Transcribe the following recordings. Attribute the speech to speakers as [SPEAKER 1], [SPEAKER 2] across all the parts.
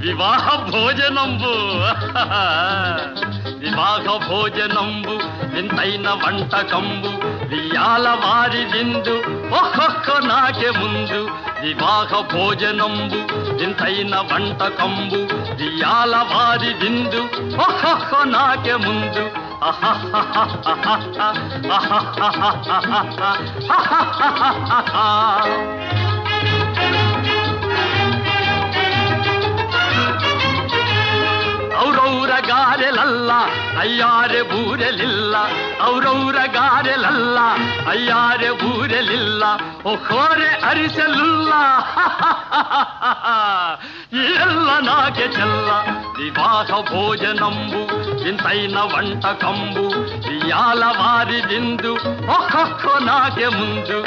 [SPEAKER 1] వివాహ భోజనంబు వివాహ భోజనంబు వింతైన వంటకంబు వియాల వారి విందు ఒక్కొక్క నాకే ముందు వివాహ భోజనంబు వింతైన వంటకంబు వియాల వారి విందు ఒక్కొక్క నాకే ముందు ಔರೌರ ಗಾರೆಲಲ್ಲ ಅಯ್ಯಾರೆ ಬೂರೆಲಿಲ್ಲ ಔರೌರ ಗಾರೆಲಲ್ಲ ಅಯ್ಯಾರೆ ಬೂರೆಲಿಲ್ಲ ಒಕ್ಕೋರೆ ಅರಿಸಲಿಲ್ಲ ಎಲ್ಲ ನಾಗೆ ಚೆಲ್ಲ ವಿವಾಹ ಭೋಜನಂಬು ಇಂತೈನ వంటకంబు వియాల వారి విందు ఒక్కొక్క నాకే ముందు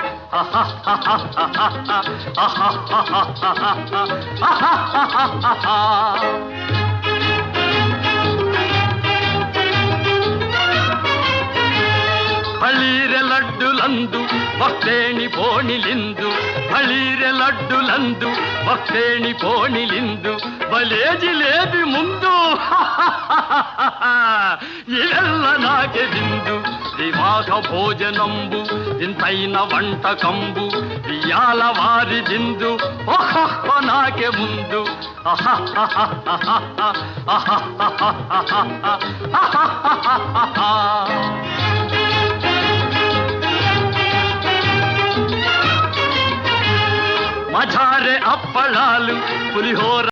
[SPEAKER 1] ಬಳೀರೆ ಲಡ್ಡುಲಂದು ಭಕ್ತೇಣಿ ಪೋಣಿಲಿಂದು ಬಳೀರೆ ಲಡ್ಡುಲಂದು ಭಕ್ತೇಣಿ ಪೋಣಿಲಿಂದು ಬಲೇ ಜಿಲೇಬಿ ಮುಂದು ಎಲ್ಲ ನಾಗೆ ಬಿಂದು వివాహ భోజనంబు ఇంతైన వంటకంబు వియాల వారి విందు ఒక్కొక్క నాకే ముందు మజారే అప్పళాలు పులిహోర